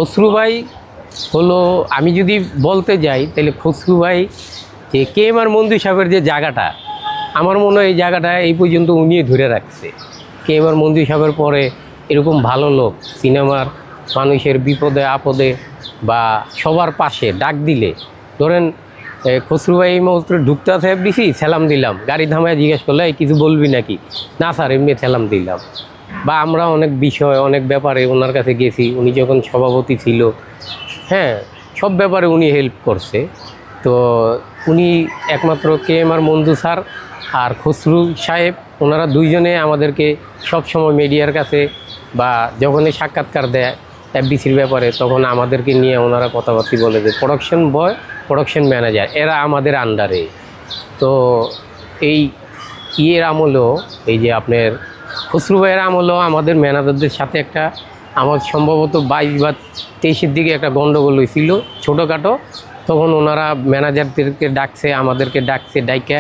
খসরু ভাই হলো, আমি যদি বলতে যাই তাহলে খসরু ভাই যে কেএম আর মন্দির সাহেবের যে জায়গাটা, আমার মনে হয় এই জায়গাটা এই পর্যন্ত উনি ধরে রাখছে। কেএম আর মন্দির সাহেবের পরে এরকম ভালো লোক সিনেমার মানুষের বিপদে আপদে বা সবার পাশে ডাক দিলে, ধরেন খসরু ভাই এই মুহূর্তে ঢুকতে সাহেব দিছি, সালাম দিলাম, গাড়ি থামায় জিজ্ঞেস করলে এই কিছু বলবি নাকি, না স্যার এমনি সালাম দিলাম। বা আমরা অনেক বিষয় অনেক ব্যাপারে ওনার কাছে গেছি, উনি যখন সভাপতি ছিল, হ্যাঁ, সব ব্যাপারে উনি হেল্প করছে। তো উনি একমাত্র কেএম আর মন্দু স্যার আর খসরু সাহেব, ওনারা দুইজনে আমাদেরকে সব সময় মিডিয়ার কাছে বা যখনই সাক্ষাৎকার দেয় এফডিসির ব্যাপারে, তখন আমাদেরকে নিয়ে ওনারা কথাবার্তা বলে যে প্রোডাকশন বয়, প্রোডাকশন ম্যানেজার এরা আমাদের আন্ডারে। তো এই ইয়ের আমলও, এই যে আপনার খসরু ভাইয়ের আমলও আমাদের ম্যানেজারদের সাথে একটা, আমার সম্ভবত 22 বা 23-এর দিকে একটা গণ্ডগোল হয়েছিল ছোটোখাটো। তখন ওনারা ম্যানেজারদেরকে ডাকছে, আমাদেরকে ডাকছে, ডাইকা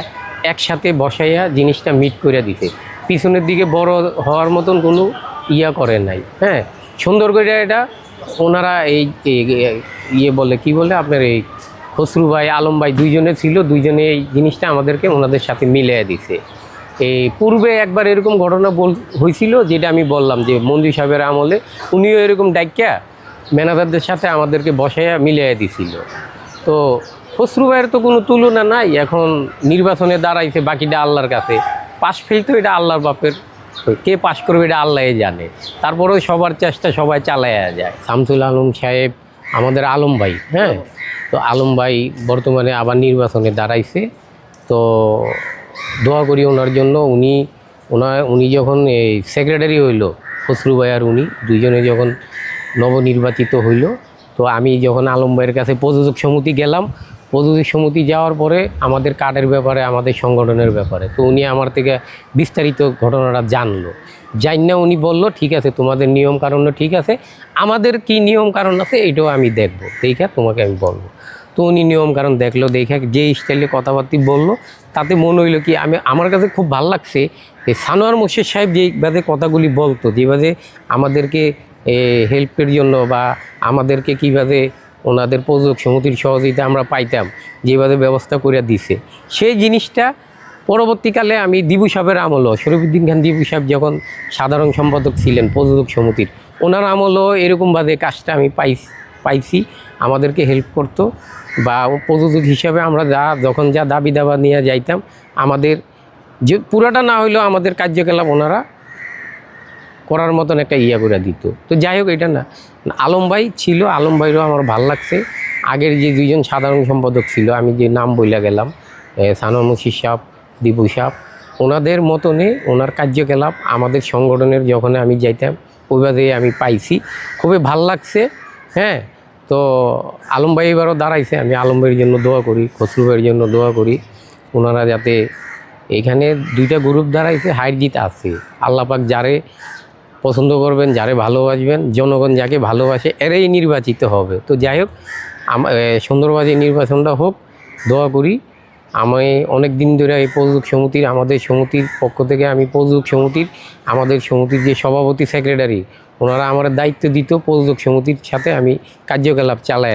একসাথে বসাইয়া জিনিসটা মিট করে দিছে। পিছনের দিকে বড় হওয়ার মতন কোনো ইয়া করে নাই, হ্যাঁ, সুন্দর করে এটা ওনারা এই ইয়ে বলে কি বলে আপনার এই খসরু ভাই আলম ভাই দুইজনে ছিল, দুইজনে এই জিনিসটা আমাদেরকে ওনাদের সাথে মিলিয়ে দিছে। এই পূর্বে একবার এরকম ঘটনা হয়েছিল, যেটা আমি বললাম যে মন্দির সাহেবের আমলে উনিও এরকম ডাইকা ম্যানেজারদের সাথে আমাদেরকে বসাইয়া মিলিয়ে দিছিল। তো খসরু ভাইয়ের তো কোনো তুলনা নাই। এখন নির্বাচনে দাঁড়াইছে, বাকিটা আল্লাহর কাছে। পাশ ফেল তো এটা আল্লাহর বাপের, কে পাশ করবে এটা আল্লাহ জানে। তারপরেও সবার চেষ্টা সবাই চালাইয়া যায়। শামসুল আলম সাহেব, আমাদের আলম ভাই, হ্যাঁ, তো আলম ভাই বর্তমানে আবার নির্বাচনে দাঁড়াইছে। তো দোয়া করি ওনার জন্য। উনি যখন এই সেক্রেটারি হইল, খসরু ভাই আর উনি দুইজনে যখন নবনির্বাচিত হইল, তো আমি যখন আলম ভাইয়ের কাছে প্রযোজক সমিতি গেলাম, প্রযোজক সমিতি যাওয়ার পরে আমাদের কার্ডের ব্যাপারে, আমাদের সংগঠনের ব্যাপারে, তো উনি আমার থেকে বিস্তারিত ঘটনাটা জানলো। না উনি বলল ঠিক আছে, তোমাদের নিয়ম কারণও ঠিক আছে, আমাদের কি নিয়ম কারণ আছে এটাও আমি দেখবো, দেখা তোমাকে আমি বলবো। তো উনি নিয়ম কারণ দেখলো, দেখে যে স্টাইলে কথাবার্তা বললো, তাতে মনে হইলো কি, আমার কাছে খুব ভালো লাগছে যে সানোয়ার মোর্শেদ সাহেব যেভাবে কথাগুলি বলতো, যেভাবে আমাদেরকে হেল্পের জন্য বা আমাদেরকে কীভাবে ওনাদের প্রযোজক সমিতির সহযোগিতা আমরা পাইতাম, যেভাবে ব্যবস্থা করে দিছে, সেই জিনিসটা পরবর্তীকালে আমি দিবু সাহেবের আমলও, শরীফুদ্দিন খান দিবু সাহেব যখন সাধারণ সম্পাদক ছিলেন প্রযোজক সমিতির, ওনার আমলও এরকমভাবে কাজটা আমি পাইছি। আমাদেরকে হেল্প করতো বা প্রযোজক হিসাবে আমরা যখন যা দাবি দাবা নিয়ে যাইতাম, আমাদের যে পুরাটা না হইলেও আমাদের কার্যকলাপ ওনারা করার মতন একটা ইয়া করে দিত। তো যাই হোক, এটা না, আলম ভাই ছিল, আলম ভাইরও আমার ভাল লাগছে। আগের যে দুইজন সাধারণ সম্পাদক ছিল, আমি যে নাম বইলা গেলাম, সানোয়ার মোর্শেদ সাহেব, দিবু সাহেব, ওনাদের মতনে ওনার কার্যকলাপ আমাদের সংগঠনের যখন আমি যাইতাম ওইভাবে আমি পাইছি, খুবই ভাল লাগছে। হ্যাঁ, তো আলম ভাই এবারও দাঁড়াইছে, আমি আলম ভাইয়ের জন্য দোয়া করি, খসরু ভাইয়ের জন্য দোয়া করি, ওনারা যাতে, এখানে দুইটা গ্রুপ দাঁড়াইছে, হার জিত আছে। আল্লাহ পাক যারে পছন্দ করবেন, যারে ভালোবাসবেন, জনগণ যাকে ভালোবাসে এরাই নির্বাচিত হবে। তো যাই হোক, সুন্দরভাবে নির্বাচনটা হোক, দোয়া করি। আমি অনেক দিন ধরে এই প্রযোজক সমিতির, আমাদের সমিতির পক্ষ থেকে আমি প্রযোজক সমিতির, আমাদের সমিতির যে সভাপতি সেক্রেটারি, ওনারা আমার দায়িত্ব দিত, প্রযোজক সমিতির সাথে আমি কার্যকলাপ চালাই।